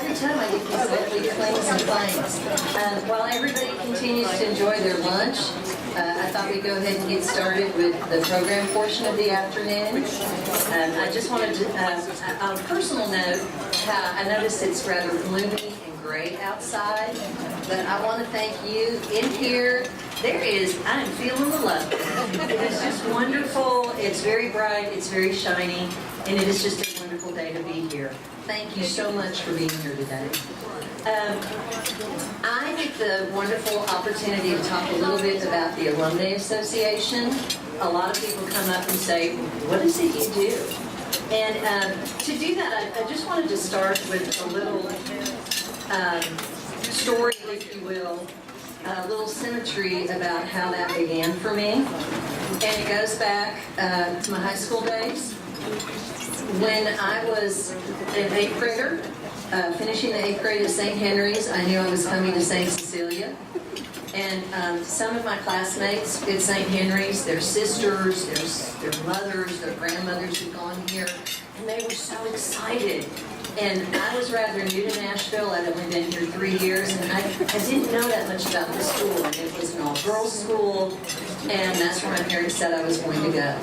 every time I get these lovely claims and claims. While everybody continues to enjoy their lunch, I thought we'd go ahead and get started with the program portion of the afternoon. I just wanted to, on a personal note, I noticed it's rather gloomy and gray outside, but I want to thank you. In here, I'm feeling the love. It is just wonderful. It's very bright, it's very shiny, and it is just a wonderful day to be here. Thank you so much for being here today. I get the wonderful opportunity to talk a little bit about the Alumnae Association. A lot of people come up and say, what is it you do? And to do that, I just wanted to start with a little story, if you will, a little symmetry about how that began for me. And it goes back to my high school days. When I was an 8th grader, finishing the 8th grade at St. Henry's, I knew I was coming to St. Cecilia. And some of my classmates at St. Henry's, their sisters, their mothers, their grandmothers had gone here, and they were so excited. And I was rather new to Nashville. I'd only been here 3 years, and I didn't know that much about the school. And it was an all-girls school, and that's where my parents said I was going to go.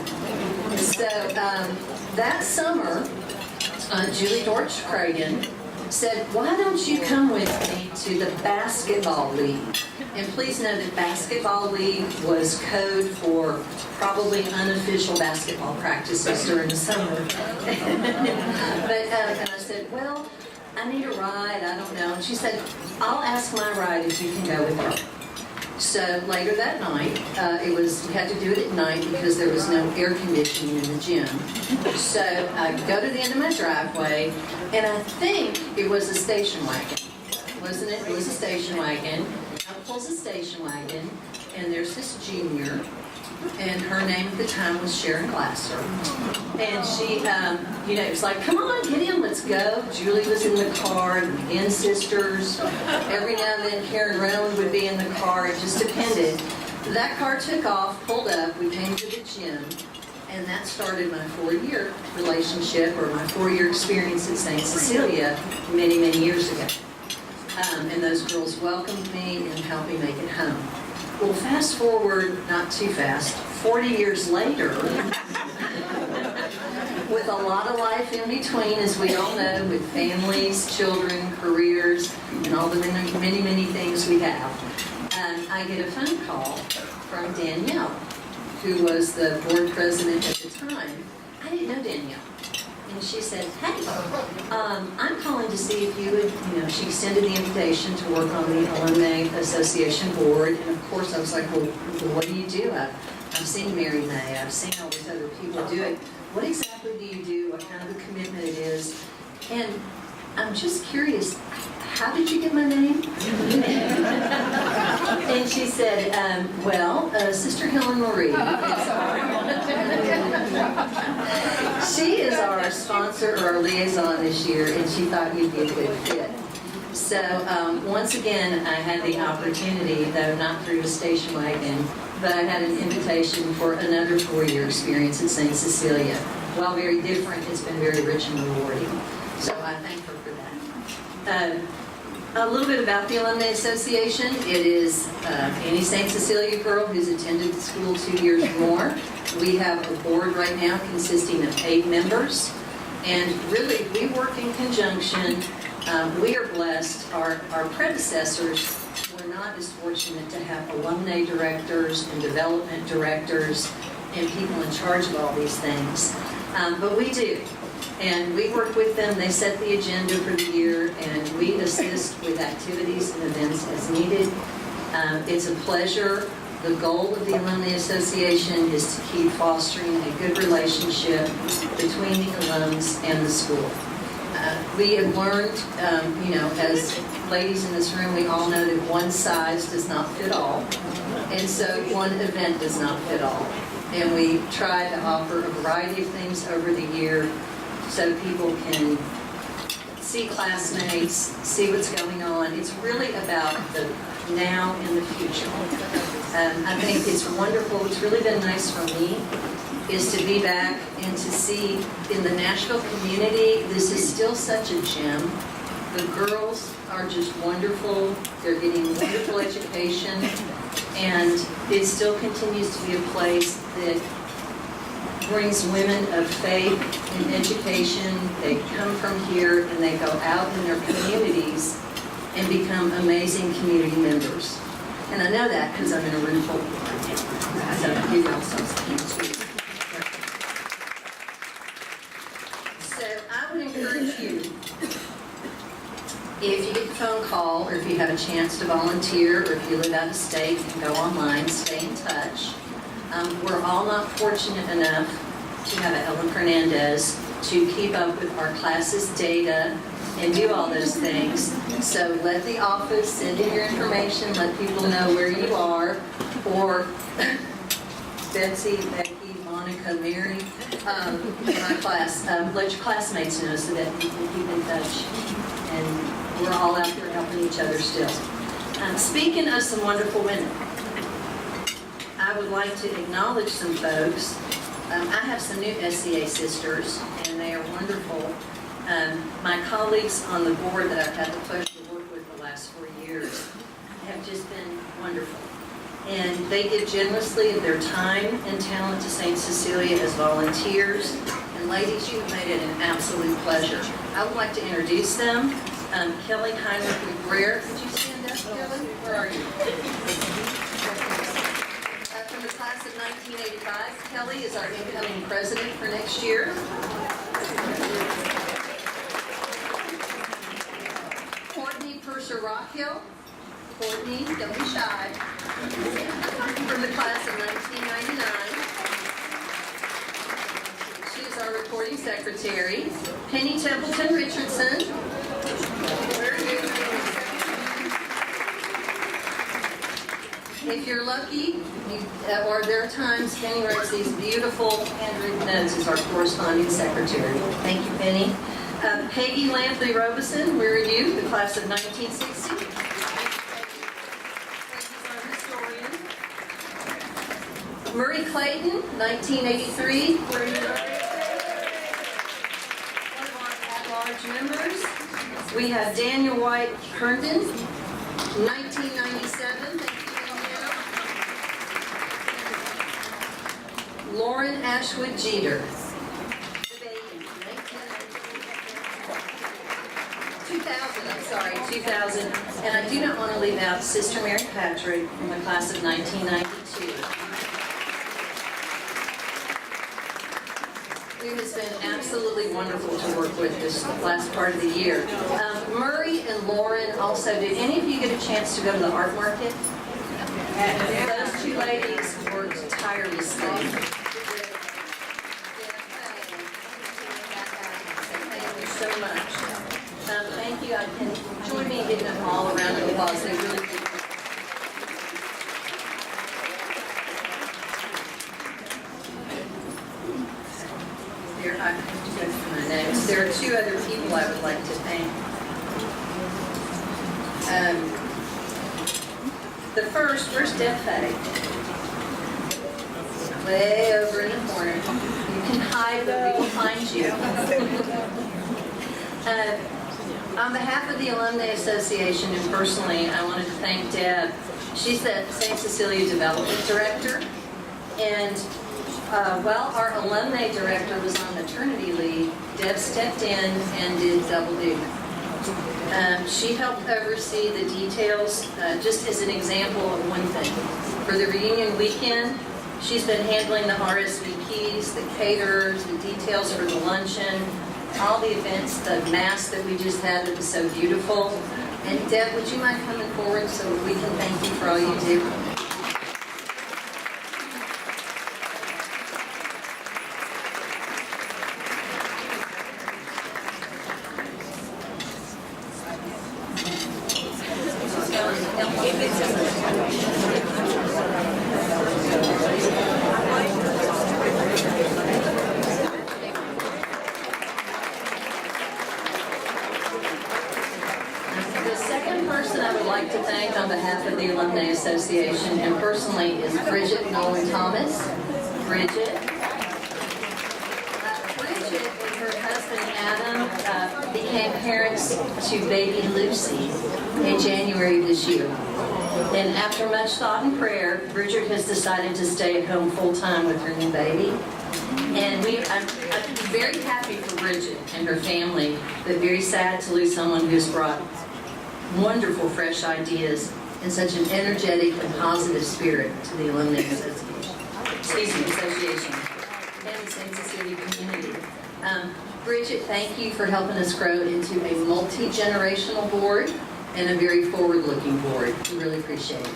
So that summer, Julie Dortch Cragen said, why don't you come with me to the basketball league? And please know that basketball league was code for probably unofficial basketball practices during the summer. And I said, well, I need a ride, I don't know. And she said, I'll ask my ride if you can go with her. So later that night, we had to do it at night because there was no air conditioning in the gym. So I go to the end of my driveway, and I think it was a station wagon, wasn't it? It was a station wagon. I pulls a station wagon, and there's this junior, and her name at the time was Sharon Glaser. And she, it was like, come on, get in, let's go. Julie was in the car, the McGinn sisters. Every now and then, Karen Reynolds would be in the car. It just depended. That car took off, pulled up, we came to the gym, and that started my 4-year relationship, or my 4-year experience at St. Cecilia many, many years ago. And those girls welcomed me and helped me make it home. Well, fast forward, not too fast, 40 years later, with a lot of life in between, as we all know, with families, children, careers, and all the many, many, many things we have, I get a phone call from Danielle, who was the board president at the time. I didn't know Danielle. And she said, hey, I'm calling to see if you would, she extended the invitation to work on the Alumnae Association board. And of course, I was like, well, what do you do? I've seen Mary May. I've seen all these other people do it. What exactly do you do? What kind of a commitment it is? And I'm just curious, how did you get my name? And she said, Sister Helen Marie she is our sponsor or our liaison this year, and she thought you'd be a good fit. So once again, I had the opportunity, though not through a station wagon, but I had an invitation for another 4-year experience at St. Cecilia. While very different, it's been very rich and rewarding. So I thank her for that. A little bit about the Alumnae Association. It is any St. Cecilia girl who's attended the school 2 years or more. We have a board right now consisting of 8 members. And really, we work in conjunction. We are blessed. Our predecessors were not as fortunate to have alumni directors and development directors and people in charge of all these things. But we do. And we work with them. They set the agenda for the year, and we assist with activities and events as needed. It's a pleasure. The goal of the Alumnae Association is to keep fostering a good relationship between the alums and the school. We have learned, as ladies in this room, we all know that one size does not fit all. And so one event does not fit all. And we try to offer a variety of things over the year so people can see classmates, see what's going on. It's really about the now and the future. I think it's wonderful. What's really been nice for me is to be back and to see in the Nashville community, this is still such a gem. The girls are just wonderful. They're getting wonderful education, and it still continues to be a place that brings women of faith in education. They come from here and they go out in their communities and become amazing community members. And I know that because I'm in a room full of them. So I'll give y'all something sweet. So I would encourage you, if you get the phone call, or if you have a chance to volunteer, or if you live out of state, you can go online, stay in touch. We're all not fortunate enough to have a Helen Fernández to keep up with our classes' data and do all those things. So let the office send in your information, let people know where you are, or Betsy, Becky, Monica, Mary, my class, let your classmates know so that you can keep in touch. And we're all out there helping each other still. Speaking of some wonderful women, I would like to acknowledge some folks. I have some new SCA sisters, and they are wonderful. My colleagues on the board that I've had the pleasure to work with the last 4 years have just been wonderful. And they give generously of their time and talent to St. Cecilia as volunteers. And ladies, you've made it an absolute pleasure. I would like to introduce them. Kelly Heinrich McBrayer. Could you stand up, Kelly? Where are you? From the class of 1985, Kelly is our incoming president for next year. Courtney Purser-Rockhill. Courtney, don't be shy. From the class of 1999. She's our recording secretary. Penny Templeton Richardson. Where are you? If you're lucky, or there are times Penny writes these beautiful handwritten notes as our corresponding secretary. Thank you, Penny. Peggy Lampley Robeson, where are you? The class of 1960. Peggy's our historian. Murray Clayton, 1983. Where are you? One of our at-large members. We have Daniel White Herndon, 1997. Lauren Ashwood Jeter. 2000. And I do not want to leave out Sister Mary Patrick from the class of 1992. It has been absolutely wonderful to work with this last part of the year. Murray and Lauren also, did any of you get a chance to go to the art market? Those two ladies worked tirelessly. Thank you so much. Thank you. Can join me in giving them all a round of applause. They really do. I have to go through my notes. There are two other people I would like to thank. The first, where's Deb Fay? Way over in the corner. You can hide, but we will find you. On behalf of the Alumnae Association and personally, I wanted to thank Deb. She's the St. Cecilia Development Director. And while our alumni director was on maternity leave, Deb stepped in and did double duty. She helped oversee the details, just as an example of one thing. For the reunion weekend, she's been handling the RSVPs, the caterers, the details for the luncheon, all the events, the mass that we just had that was so beautiful. And Deb, would you mind coming forward so we can thank you for all you do? Association and personally is Bridget Nolan Thomas. Bridget and her husband Adam became parents to baby Lucy in January of this year. And after much thought and prayer, Bridget has decided to stay at home full-time with her new baby. And I'm very happy for Bridget and her family, but very sad to lose someone who's brought wonderful, fresh ideas and such an energetic and positive spirit to the Alumnae Association and the St. Cecilia community. Bridget, thank you for helping us grow into a multi-generational board and a very forward-looking board. We really appreciate it.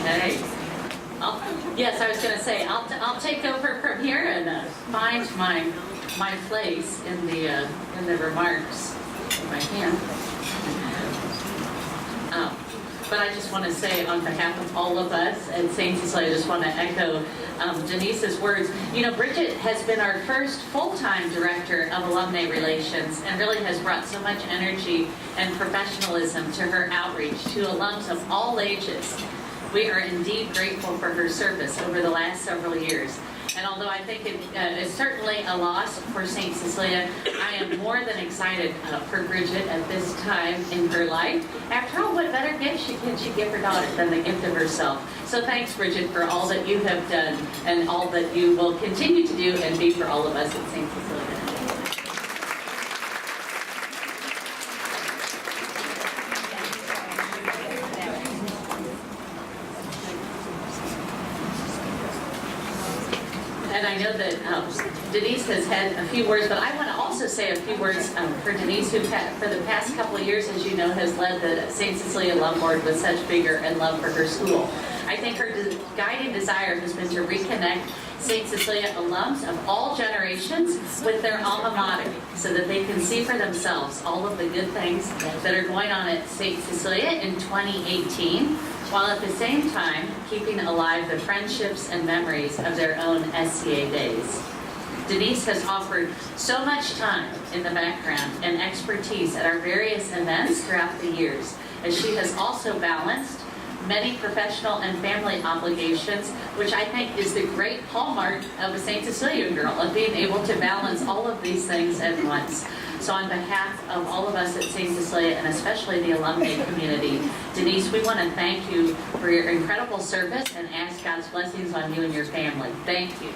Okay. Yes, I was going to say I'll take over from here and find my place in the remarks in my hand. But I just want to say on behalf of all of us at St. Cecilia, I just want to echo Denise's words. You know, Bridget has been our first full-time director of alumni relations and really has brought so much energy and professionalism to her outreach to alums of all ages. We are indeed grateful for her service over the last several years. And although I think it is certainly a loss for St. Cecilia, I am more than excited for Bridget at this time in her life. After all, what better gift can she give her daughter than the gift of herself? So thanks, Bridget, for all that you have done and all that you will continue to do and be for all of us at St. Cecilia. And I know that Denise has had a few words, but I want to also say a few words for Denise, who for the past couple of years, as you know, has led the St. Cecilia Alum Board with such vigor and love for her school. I think her guiding desire has been to reconnect St. Cecilia alums of all generations with their alma mater so that they can see for themselves all of the good things that are going on at St. Cecilia in 2018, while at the same time keeping alive the friendships and memories of their own SCA days. Denise has offered so much time in the background and expertise at our various events throughout the years, as she has also balanced many professional and family obligations, which I think is the great hallmark of a St. Cecilia girl, of being able to balance all of these things at once. So on behalf of all of us at St. Cecilia, and especially the alumni community, Denise, we want to thank you for your incredible service and ask God's blessings on you and your family. Thank you.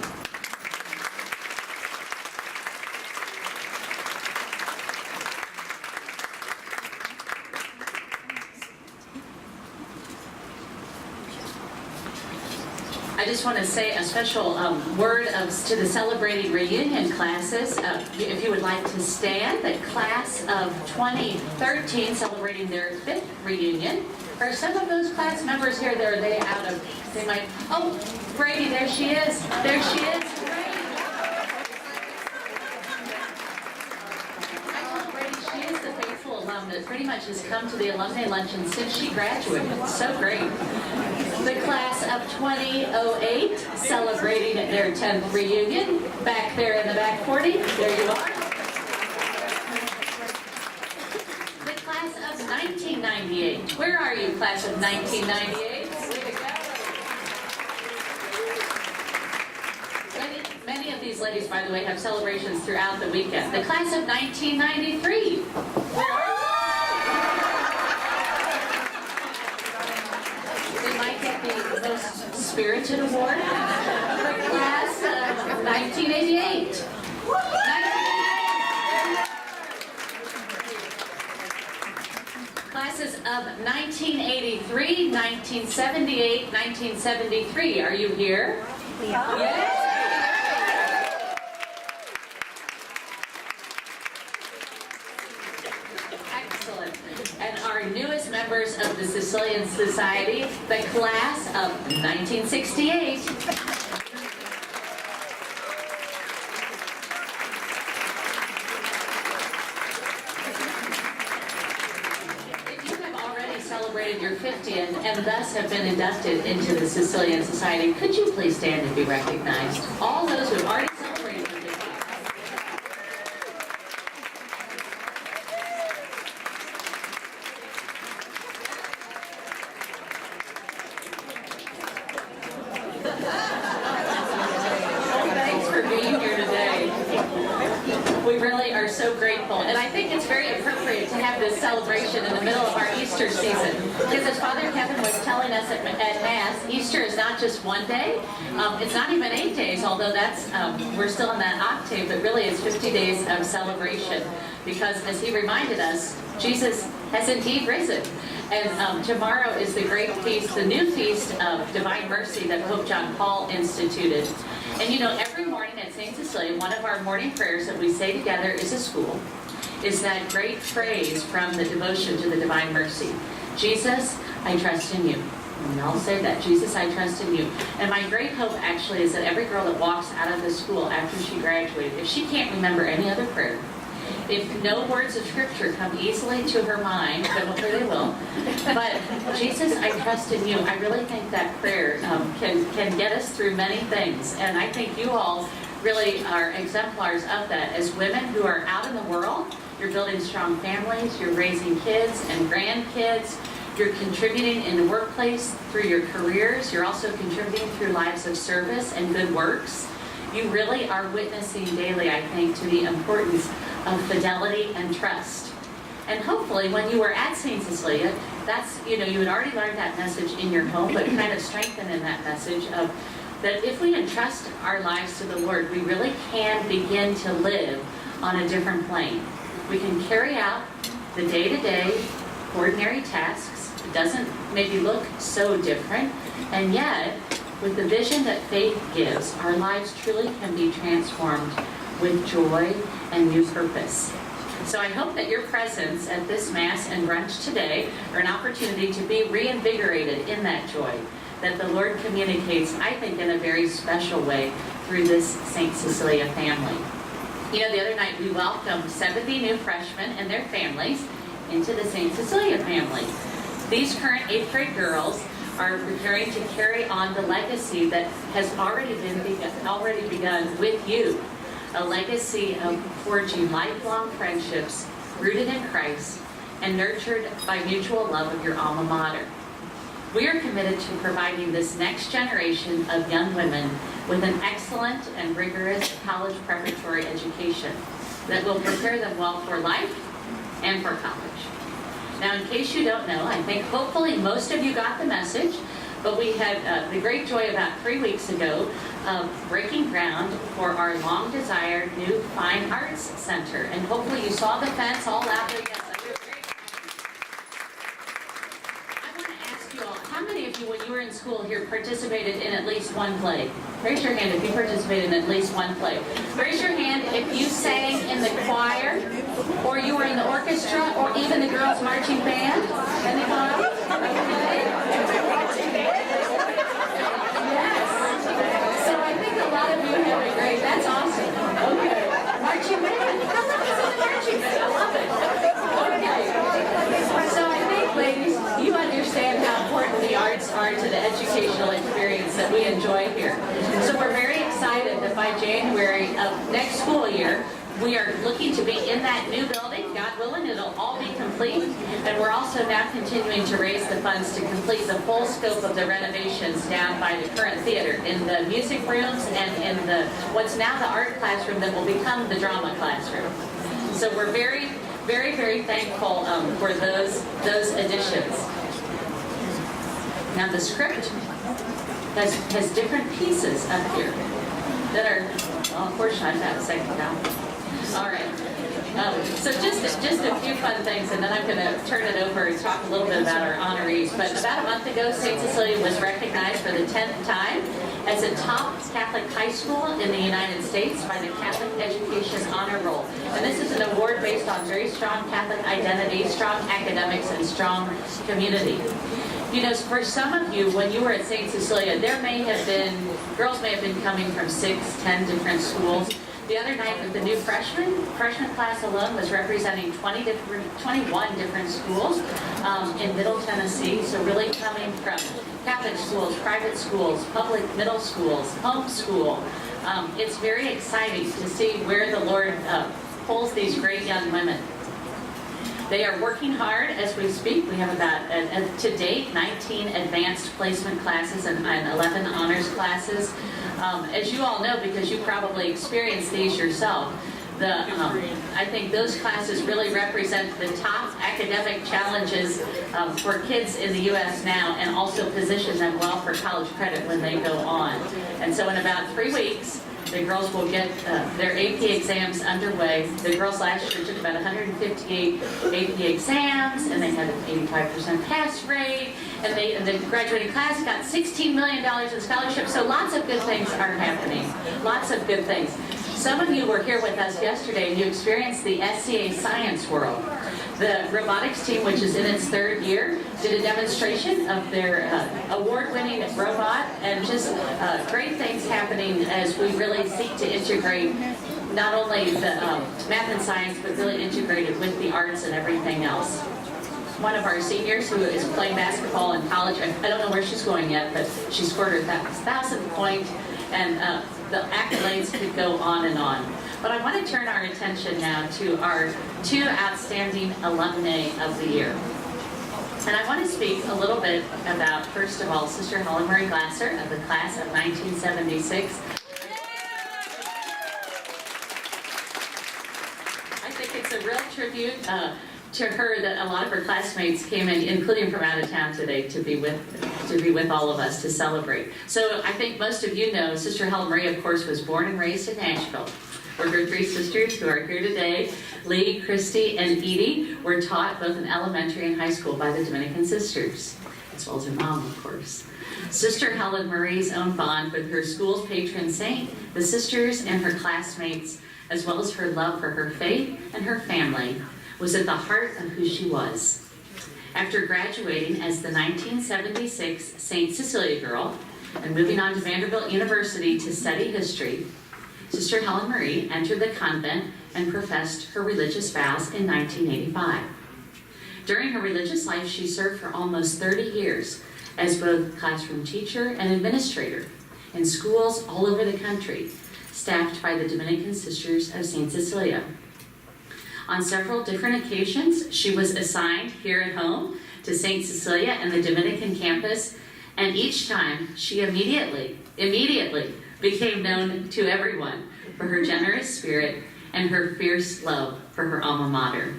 I just want to say a special word to the celebrating reunion classes. If you would like to stand, the class of 2013 celebrating their 5th reunion. Are some of those class members here? Are they out of? They might. Oh, Brady, there she is. There she is. Brady. I told Brady she is the faithful alum that pretty much has come to the Alumnae Luncheon since she graduated. It's so great. The class of 2008 celebrating their 10th reunion. Back there in the back 40, there you are. The class of 1998. Where are you, class of 1998? Many of these ladies, by the way, have celebrations throughout the weekend. The class of 1993. Where are you? The most spirited award for class of 1988. Classes of 1983, 1978, 1973. Are you here? We are. Yes. Excellent. And our newest members of the Sicilian Society, the class of 1968. If you have already celebrated your 50th and thus have been inducted into the Sicilian Society, could you please stand and be recognized? All those who have already celebrated their 50th. have this celebration in the middle of our Easter season. Because as Father Kevin was telling us at Mass, Easter is not just one day. It's not even 8 days, although that's we're still in that octave, but really it's 50 days of celebration. Because as he reminded us, Jesus has indeed risen. And tomorrow is the great feast, the new feast of Divine Mercy that Pope John Paul instituted. And you know, every morning at St. Cecilia, one of our morning prayers that we say together is a school, is that great phrase from the devotion to the Divine Mercy. Jesus, I trust in you. And we all say that, Jesus, I trust in you. And my great hope actually is that every girl that walks out of the school after she graduated, if she can't remember any other prayer, if no words of scripture come easily to her mind, but hopefully they will, but Jesus, I trust in you, I really think that prayer can get us through many things. And I think you all really are exemplars of that. As women who are out in the world, you're building strong families, you're raising kids and grandkids, you're contributing in the workplace through your careers, you're also contributing through lives of service and good works. You really are witnessing daily, I think, to the importance of fidelity and trust. And hopefully when you were at St. Cecilia, that's, you know, you had already learned that message in your home, but kind of strengthened in that message of that if we entrust our lives to the Lord, we really can begin to live on a different plane. We can carry out the day-to-day ordinary tasks. It doesn't maybe look so different, and yet with the vision that faith gives, our lives truly can be transformed with joy and new purpose. So I hope that your presence at this Mass and brunch today are an opportunity to be reinvigorated in that joy that the Lord communicates, I think, in a very special way through this St. Cecilia family. You know, the other night we welcomed 70 new freshmen and their families into the St. Cecilia family. These current 8th grade girls are preparing to carry on the legacy that has already begun with you. A legacy of forging lifelong friendships rooted in Christ and nurtured by mutual love of your alma mater. We are committed to providing this next generation of young women with an excellent and rigorous college preparatory education that will prepare them well for life and for college. Now, in case you don't know, I think hopefully most of you got the message, but we had the great joy about 3 weeks ago of breaking ground for our long-desired new Fine Arts Center. And hopefully you saw the fence all out there. Yes, I was very excited. I want to ask you all, how many of you, when you were in school here, participated in at least one play? Raise your hand if you participated in at least one play. Raise your hand if you sang in the choir, or you were in the orchestra, or even the girls' marching band. Anybody? Okay. Yes. So I think a lot of you have been great. That's awesome. Okay. Marching band. How long is in the marching band? I love it. Okay. So I think, ladies, you understand how important the arts are to the educational experience that we enjoy here. So we're very excited that by January of next school year, we are looking to be in that new building. God willing, it'll all be complete. And we're also now continuing to raise the funds to complete the full scope of the renovations down by the current theater, in the music rooms and in the what's now the art classroom that will become the drama classroom. So we're very, very, very thankful for those additions. Now the script has different pieces up here that are, well, unfortunately, I've got a second now. All right. So just a few fun things, and then I'm going to turn it over and talk a little bit about our honorees. But about a month ago, St. Cecilia was recognized for the 10th time as a top Catholic high school in the United States by the Catholic Education Honor Roll. And this is an award based on very strong Catholic identity, strong academics, and strong community. You know, for some of you, when you were at St. Cecilia, girls may have been coming from 6, 10 different schools. The other night with the new freshman class alone was representing 21 different schools in Middle Tennessee. So really coming from Catholic schools, private schools, public middle schools, home school. It's very exciting to see where the Lord pulls these great young women. They are working hard as we speak. We have about, to date, 19 advanced placement classes and 11 honors classes. As you all know, because you probably experienced these yourself, I think those classes really represent the top academic challenges for kids in the U.S. now, and also position them well for college credit when they go on. And so in about 3 weeks, the girls will get their AP exams underway. The girls last year took about 158 AP exams, and they had an 85% pass rate, and the graduating class got $16 million in scholarships. So lots of good things are happening. Lots of good things. Some of you were here with us yesterday, and you experienced the SCA Science World. The robotics team, which is in its 3rd year, did a demonstration of their award-winning robot, and just great things happening as we really seek to integrate not only the math and science, but really integrate it with the arts and everything else. One of our seniors who is playing basketball in college, I don't know where she's going yet, but she scored her 1,000th point, and the accolades could go on and on. But I want to turn our attention now to our 2 outstanding alumnae of the year. And I want to speak a little bit about, first of all, Sister Helen Marie Glaser of the class of 1976. I think it's a real tribute to her that a lot of her classmates came in, including from out of town today, to be with all of us to celebrate. So I think most of you know Sister Helen Marie, of course, was born and raised in Nashville, where her 3 sisters who are here today, Lee, Christy, and Edie, were taught both in elementary and high school by the Dominican sisters, as well as her mom, of course. Sister Helen Marie's own bond with her school's patron saint, the sisters, and her classmates, as well as her love for her faith and her family, was at the heart of who she was. After graduating as the 1976 St. Cecilia girl and moving on to Vanderbilt University to study history, Sister Helen Marie entered the convent and professed her religious vows in 1985. During her religious life, she served for almost 30 years as both classroom teacher and administrator in schools all over the country, staffed by the Dominican Sisters of St. Cecilia. On several different occasions, she was assigned here at home to St. Cecilia and the Dominican campus, and each time she immediately became known to everyone for her generous spirit and her fierce love for her alma mater.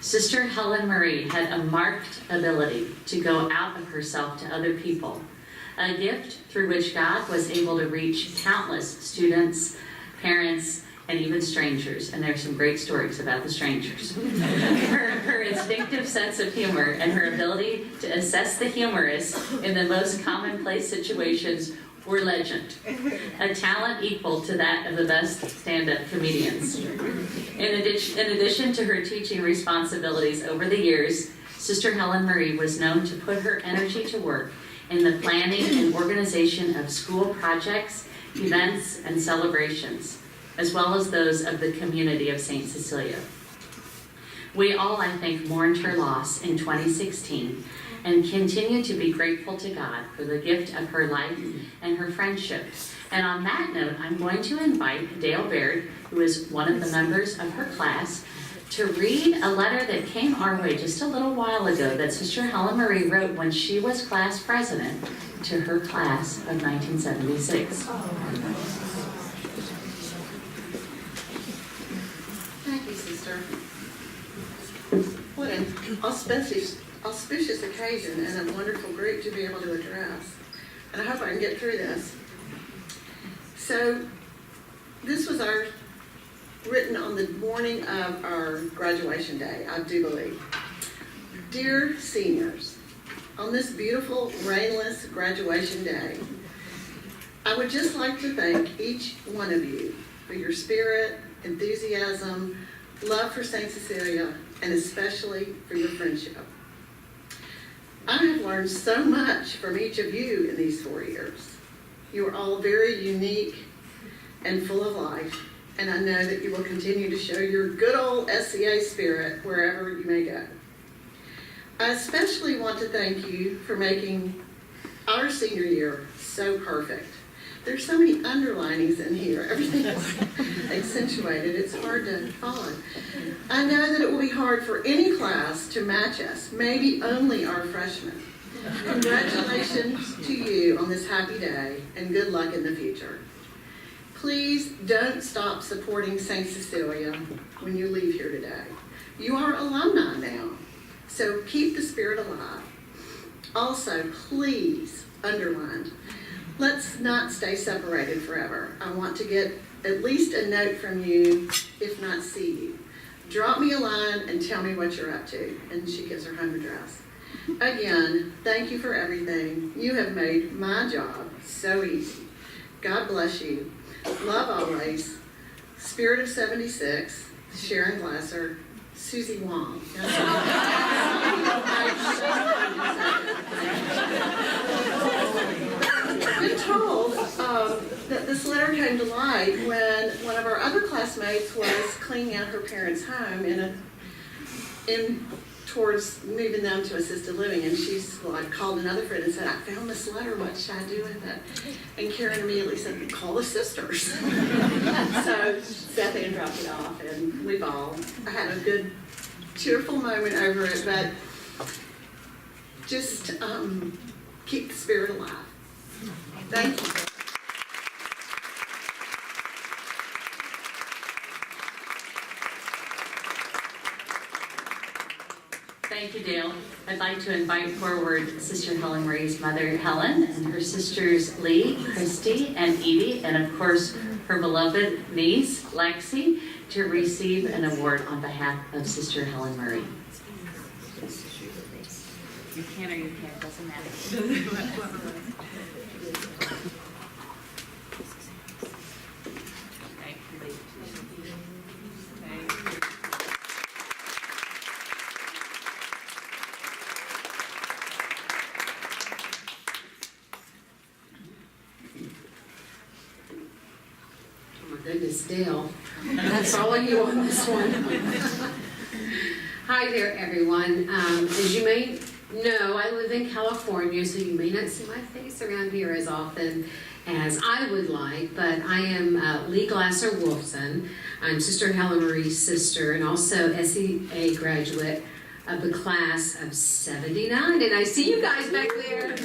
Sister Helen Marie had a marked ability to go out of herself to other people, a gift through which God was able to reach countless students, parents, and even strangers, and there's some great stories about the strangers. Her instinctive sense of humor and her ability to assess the humorous in the most commonplace situations were legend, a talent equal to that of the best stand-up comedians. In addition to her teaching responsibilities over the years, Sister Helen Marie was known to put her energy to work in the planning and organization of school projects, events, and celebrations, as well as those of the community of St. Cecilia. We all, I think, mourned her loss in 2016 and continue to be grateful to God for the gift of her life and her friendship. And on that note, I'm going to invite Dale Baird, who is one of the members of her class, to read a letter that came our way just a little while ago that Sister Helen Marie wrote when she was class president to her class of 1976. What an auspicious occasion and a wonderful group to be able to address. And I hope I can get through this. So, this was written on the morning of our graduation day, I do believe. Dear seniors, on this beautiful, rainless graduation day, I would just like to thank each one of you for your spirit, enthusiasm, love for St. Cecilia, and especially for your friendship. I have learned so much from each of you in these 4 years. You are all very unique and full of life, and I know that you will continue to show your good old SCA spirit wherever you may go. I especially want to thank you for making our senior year so perfect. There's so many underlinings in here. Everything is accentuated. It's hard to follow. I know that it will be hard for any class to match us, maybe only our freshmen. Congratulations to you on this happy day, and good luck in the future. please don't stop supporting St. Cecilia when you leave here today. You are alumni now, so keep the spirit alive. Also, please, underline, let's not stay separated forever. I want to get at least a note from you, if not see you. Drop me a line and tell me what you're up to. And she gives her home address. Again, thank you for everything. You have made my job so easy. God bless you. Love always. Spirit of 76, Sharon Glaser, Susie Wong. I've been told that this letter came to light when one of our other classmates was cleaning out her parents' home towards moving them to assisted living, and she's like called another friend and said, I found this letter, what should I do with it? And Karen immediately said, call the sisters. So Beth Ann dropped it off, and we've all had a good cheerful moment over it, but just keep the spirit alive. Thank you. Thank you, Dale. I'd like to invite forward Sister Helen Marie's mother, Helen, and her sisters, Lee, Christy, and Edie, and of course, her beloved niece, Lexi, to receive an award on behalf of Sister Helen Marie. You can or you can't, doesn't matter. Goodness, Dale. That's all of you on this one. Hi there, everyone. As you may know, I live in California, so you may not see my face around here as often as I would like, but I am Lee Glaser Wolfson. I'm Sister Helen Marie's sister and also SEA graduate of the class of 79, and I see you guys back there.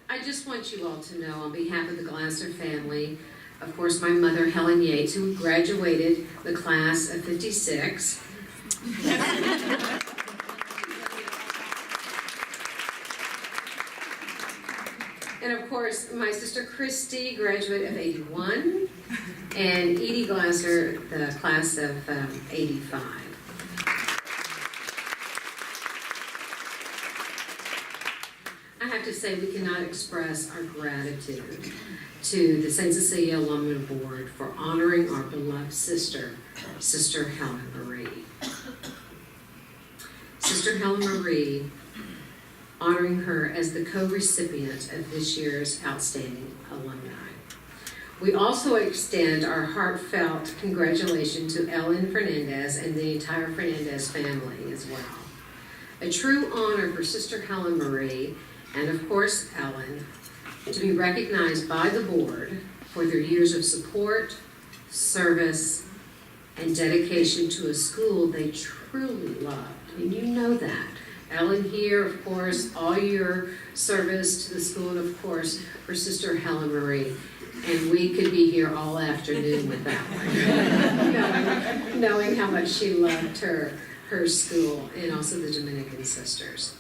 I just want you all to know, on behalf of the Glaser family, of course, my mother, Helen Yates, who graduated the class of 56. And of course, my sister Christy, graduate of 81, and Edie Glaser, the class of 85. I have to say, we cannot express our gratitude to the St. Cecilia Alumnae Board for honoring our beloved sister, Sister Helen Marie. Sister Helen Marie, honoring her as the co-recipient of this year's Outstanding Alumni. We also extend our heartfelt congratulations to Ellen Fernández and the entire Fernández family as well. A true honor for Sister Helen Marie and of course Ellen to be recognized by the board for their years of support, service, and dedication to a school they truly loved. And you know that. Ellen here, of course, all your service to the school, and of course for Sister Helen Marie. And we could be here all afternoon with that one, knowing how much she loved her school and also the Dominican sisters.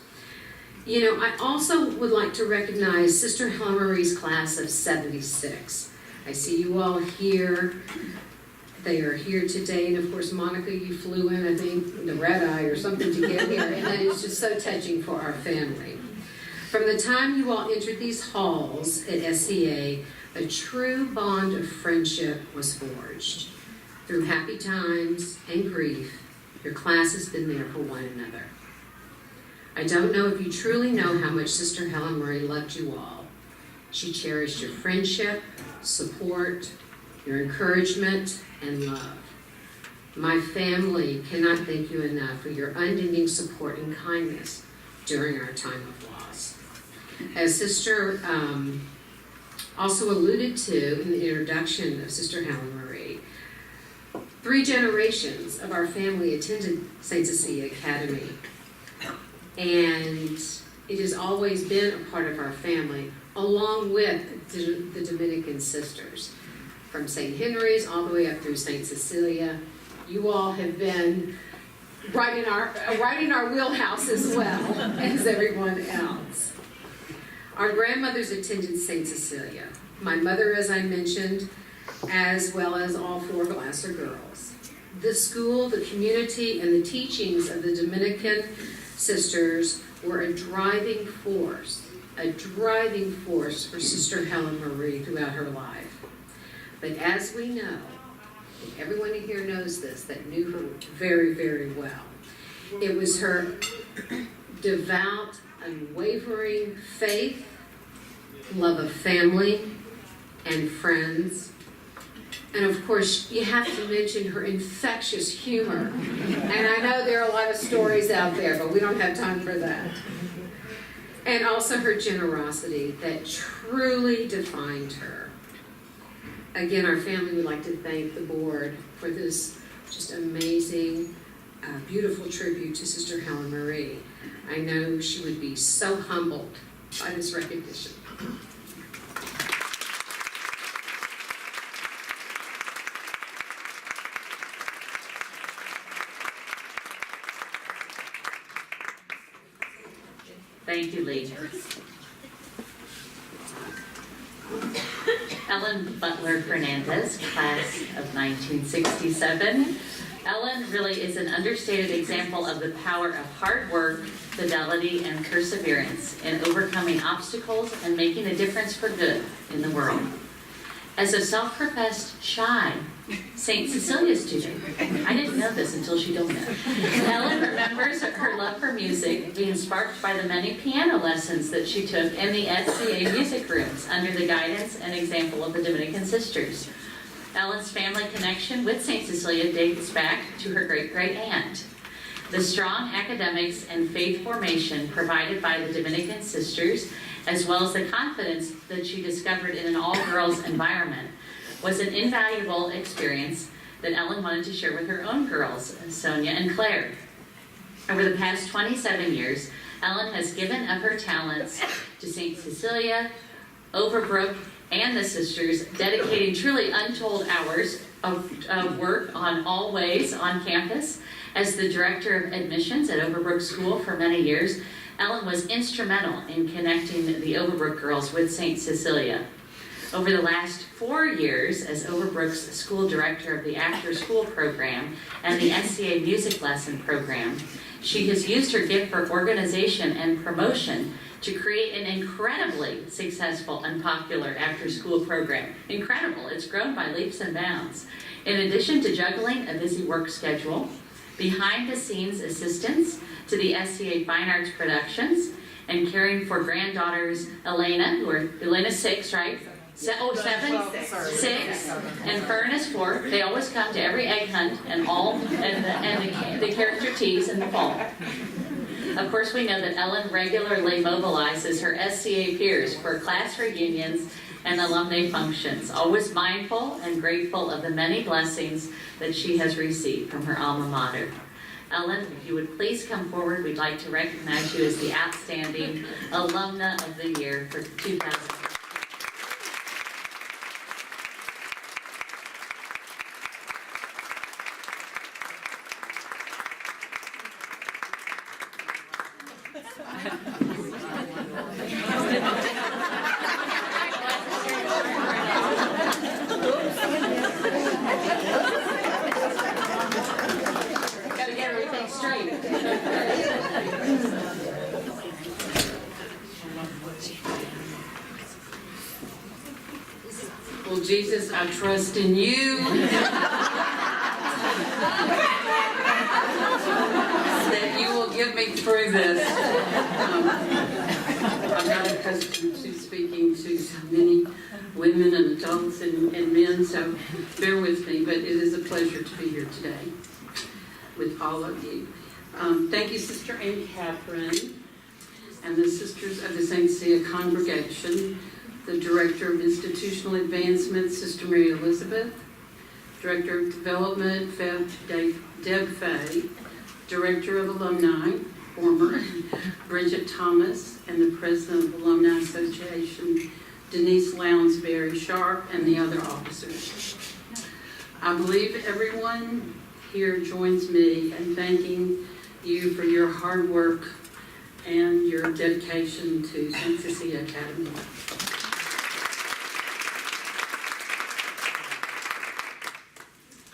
You know, I also would like to recognize Sister Helen Marie's class of 76. I see you all here. They are here today, and of course, Monica, you flew in, I think, the red eye or something to get here, and that is just so touching for our family. From the time you all entered these halls at SCA, a true bond of friendship was forged. Through happy times and grief, your class has been there for one another. I don't know if you truly know how much Sister Helen Marie loved you all. She cherished your friendship, support, your encouragement, and love. My family cannot thank you enough for your unending support and kindness during our time of loss. As Sister also alluded to in the introduction of Sister Helen Marie, 3 generations of our family attended St. Cecilia Academy, and it has always been a part of our family along with the Dominican sisters, from St. Henry's all the way up through St. Cecilia. You all have been right in our wheelhouse as well as everyone else. Our grandmothers attended St. Cecilia. My mother, as I mentioned, as well as all 4 Glaser girls. The school, the community, and the teachings of the Dominican sisters were a driving force for Sister Helen Marie throughout her life. But as we know, and everyone in here knows this, that knew her very, very well, it was her devout, unwavering faith, love of family and friends, and of course, you have to mention her infectious humor. And I know there are a lot of stories out there, but we don't have time for that. And also her generosity that truly defined her. Again, our family would like to thank the board for this just amazing, beautiful tribute to Sister Helen Marie. I know she would be so humbled by this recognition. Thank you, Lee. Ellen Butler Fernández, class of 1967. Ellen really is an understated example of the power of hard work, fidelity, and perseverance in overcoming obstacles and making a difference for good in the world. As a self-professed shy St. Cecilia student, I didn't know this until she told me that, Helen remembers her love for music being sparked by the many piano lessons that she took in the SCA music rooms under the guidance and example of the Dominican sisters. Ellen's family connection with St. Cecilia dates back to her great-great-aunt. The strong academics and faith formation provided by the Dominican sisters, as well as the confidence that she discovered in an all-girls environment, was an invaluable experience that Ellen wanted to share with her own girls, Sonia and Claire. Over the past 27 years, Ellen has given of her talents to St. Cecilia, Overbrook, and the sisters, dedicating truly untold hours of work on all ways on campus. As the director of admissions at Overbrook School for many years, Ellen was instrumental in connecting the Overbrook girls with St. Cecilia. Over the last 4 years, as Overbrook's school director of the after school program and the SCA music lesson program, she has used her gift for organization and promotion to create an incredibly successful and popular after school program. Incredible, it's grown by leaps and bounds. In addition to juggling a busy work schedule, behind-the-scenes assistance to the SCA Fine Arts Productions, and caring for granddaughters Elena, Elena's 6, right? 7? 6, and Fern is 4. They always come to every egg hunt and the character teas in the fall. Of course, we know that Ellen regularly mobilizes her SCA peers for class reunions and alumni functions, always mindful and grateful of the many blessings that she has received from her alma mater. Ellen, if you would please come forward, we'd like to recognize you as the Outstanding Alumna of the Year for 2000. Well, Jesus, I trust in you that you will get me through this. I'm not accustomed to speaking to so many women and adults and men, so bear with me, but it is a pleasure to be here today with all of you. Thank you, Sister Anne Catherine, and the Sisters of the St. Cecilia Congregation, the Director of Institutional Advancement, Sister Mary Elizabeth, Director of Development, Deb Fay, Director of Alumni, former, Bridget Thomas, and the president of the Alumni Association, Denise Lounsbury Sharp, and the other officers. I believe everyone here joins me in thanking you for your hard work and your dedication to St. Cecilia Academy.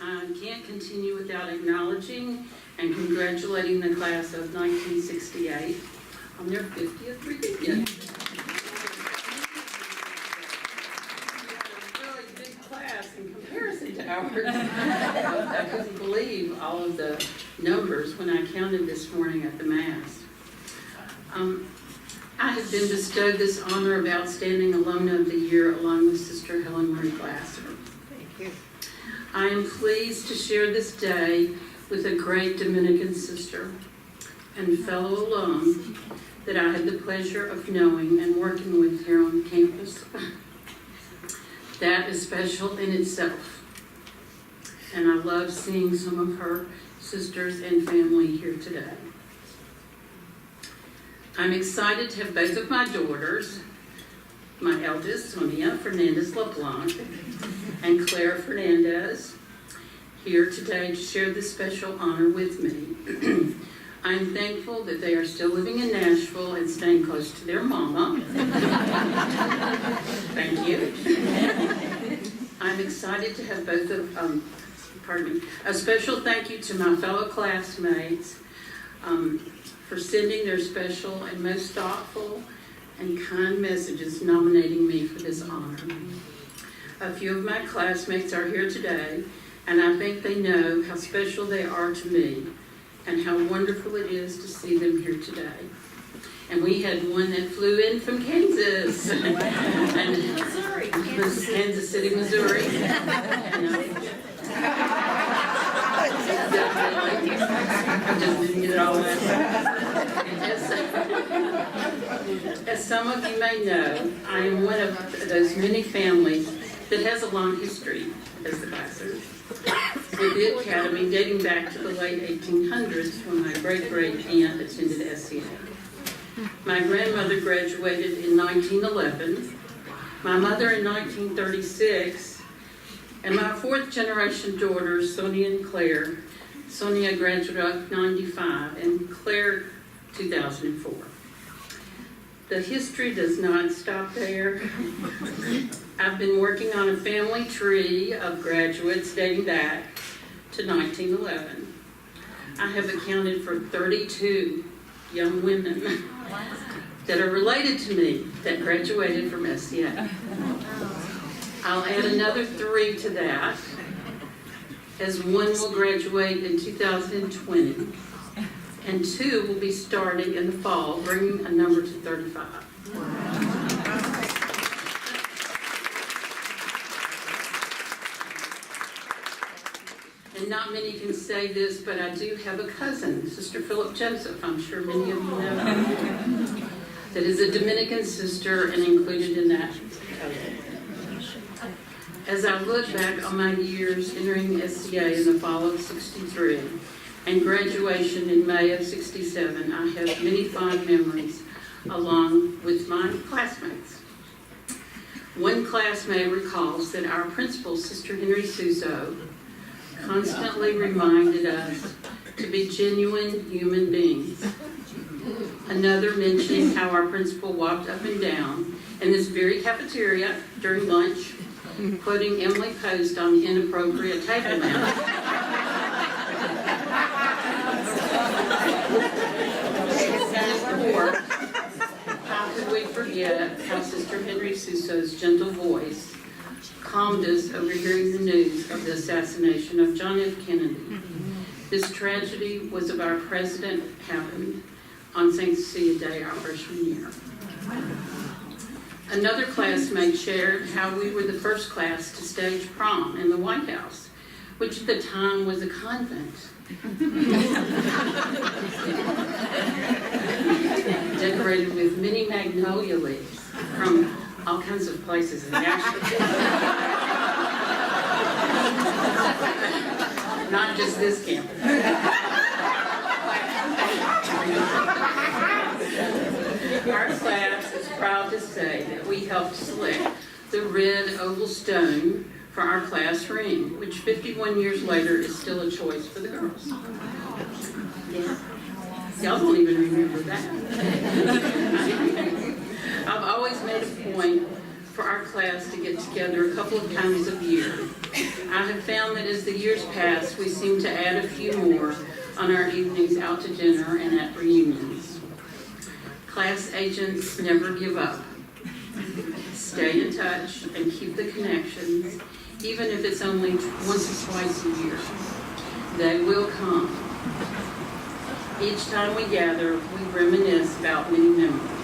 I can't continue without acknowledging and congratulating the class of 1968 on their 50th reunion. A really big class in comparison to ours. I couldn't believe all of the numbers when I counted this morning at the Mass. I have been bestowed this honor of Outstanding Alumna of the Year along with Sister Helen Glaser. Thank you. I am pleased to share this day with a great Dominican sister and fellow alum that I had the pleasure of knowing and working with here on campus. That is special in itself. And I love seeing some of her sisters and family here today. I'm excited to have both of my daughters, my eldest, Sonia Fernández LeBlanc, and Claire Fernández, here today to share this special honor with me. I'm thankful that they are still living in Nashville and staying close to their mama. Thank you. I'm excited to have both of, a special thank you to my fellow classmates for sending their special and most thoughtful and kind messages nominating me for this honor. A few of my classmates are here today, and I think they know how special they are to me and how wonderful it is to see them here today. And we had one that flew in from Kansas. And Missouri. Kansas City, Missouri. I just didn't get it all out. As some of you may know, I am one of those many families that has a long history as the Glasers with the Academy dating back to the late 1800s when my great-great-aunt attended SCA. My grandmother graduated in 1911, my mother in 1936, and my fourth-generation daughters, Sonia and Claire. Sonia graduated in 95 and Claire 2004. The history does not stop there. I've been working on a family tree of graduates dating back to 1911. I have accounted for 32 young women that are related to me that graduated from SCA. I'll add another 3 to that, as one will graduate in 2020, and 2 will be starting in the fall, bringing a number to 35. And not many can say this, but I do have a cousin, Sister Philip Joseph, I'm sure many of you know, that is a Dominican sister and included in that total. As I look back on my years entering SCA in the fall of '63 and graduation in May of '67, I have many fond memories along with my classmates. One classmate recalls that our principal, Sister Henry Suso, constantly reminded us to be genuine human beings. Another mentioning how our principal walked up and down in this very cafeteria during lunch, quoting Emily Post on the inappropriate table manners. Or, how could we forget how Sister Henry Suso's gentle voice calmed us over hearing the news of the assassination of John F. Kennedy. This tragedy was of our president happened on St. Cecilia Day, our freshman year. Another classmate shared how we were the first class to stage prom in the White House, which at the time was a convent. Decorated with many magnolia leaves from all kinds of places in Nashville. Not just this campus. Our class is proud to say that we helped select the red oval stone for our class ring, which 51 years later is still a choice for the girls. Yeah. Y'all don't even remember that. I've always made a point for our class to get together a couple of times a year. I have found that as the years pass, we seem to add a few more on our evenings out to dinner and at reunions. Class agents never give up. Stay in touch and keep the connections, even if it's only once or twice a year. They will come. Each time we gather, we reminisce about many memories.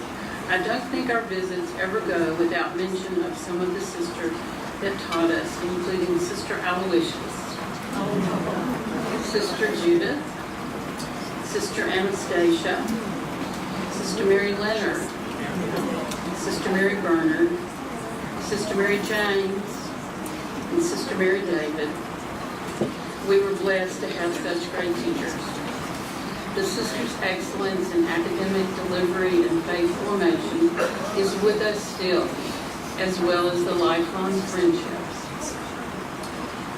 I don't think our visits ever go without mention of some of the sisters that taught us, including Sister Aloysius, Sister Judith, Sister Anastasia, Sister Mary Leonard, Sister Mary Bernard, Sister Mary James, and Sister Mary David. We were blessed to have such great teachers. The sisters' excellence in academic delivery and faith formation is with us still, as well as the lifelong friendships,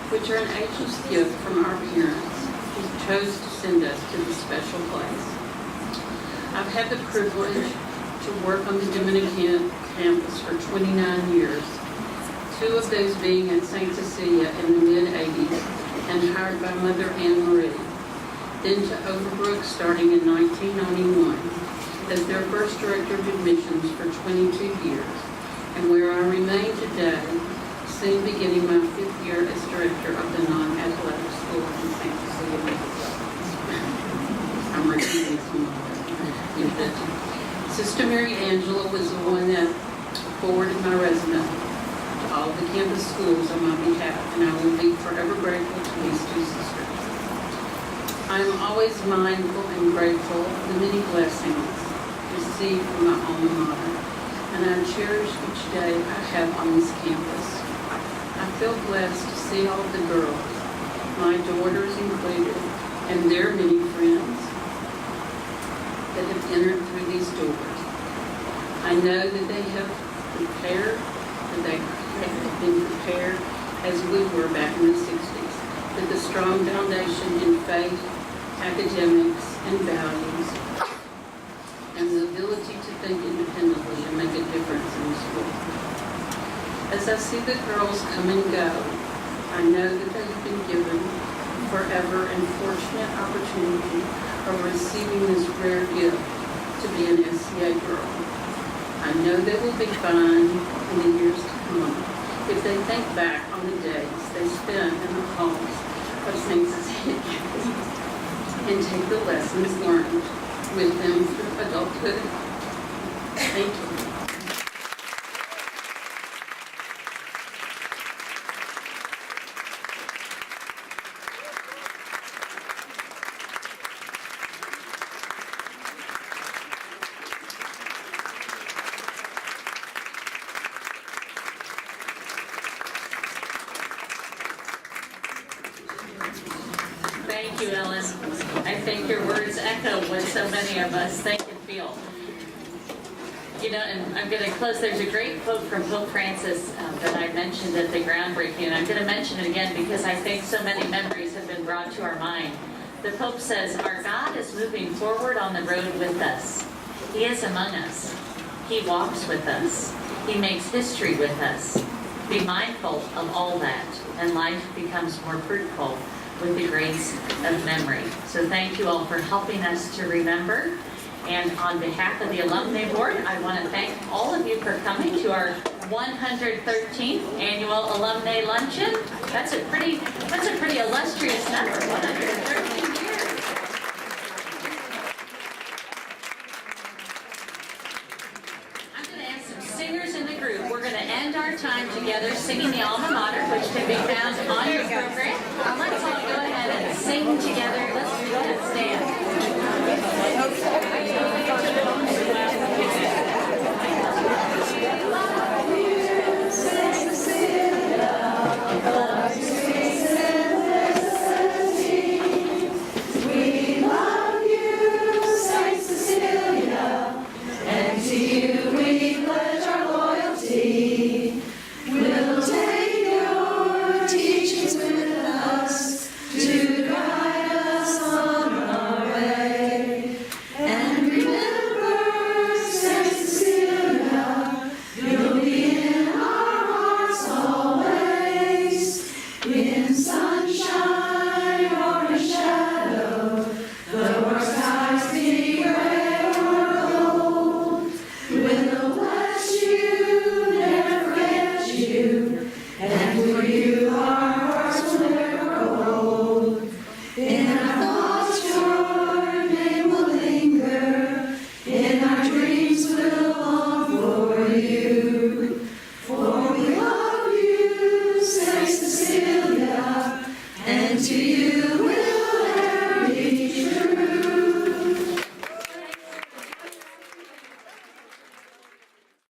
which are an ageless gift from our parents who chose to send us to this special place. I've had the privilege to work on the Dominican campus for 29 years, 2 of those being at St. Cecilia in the mid-80s and hired by Mother Anne Marie, then to Overbrook starting in 1991 as their first director of admissions for 22 years, and where I remain today, soon beginning my 5th year as director of the non-athletic school in St. Cecilia. I'm repeating some of it. Sister Mary Angela was the one that forwarded my resume to all of the campus schools on my behalf, and I will be forever grateful to these 2 sisters. I am always mindful and grateful of the many blessings received from my alma mater, and I cherish each day I have on this campus. I feel blessed to see all of the girls, my daughters included, and their many friends that have entered through these doors. I know that they have prepared, that they have been prepared as we were back in the 60s, with a strong foundation in faith, academics, and values, and the ability to think independently and make a difference in the school. As I see the girls come and go, I know that they have been given forever and fortunate opportunity of receiving this rare gift to be an SCA girl. I know they will be fine in the years to come if they think back on the days they spent in the halls of St. Cecilia and take the lessons learned with them through adulthood. Thank you. Thank you, Ellen. I think your words echo what so many of us think and feel. You know, and I'm going to close. There's a great quote from Pope Francis that I mentioned at the groundbreaking, and I'm going to mention it again because I think so many memories have been brought to our mind. The Pope says, "Our God is moving forward on the road with us. He is among us. He walks with us. He makes history with us. Be mindful of all that, and life becomes more fruitful with the grace of memory." So thank you all for helping us to remember. And on behalf of the Alumnae Board, I want to thank all of you for coming to our 113th annual Alumnae Luncheon. That's a pretty illustrious number, 113 years. I'm going to ask some singers in the group. We're going to end our time together singing the alma mater, which can be found on your program. Let's all go ahead and sing together. Let's go ahead and stand. We love you, Saint Cecilia, and And to you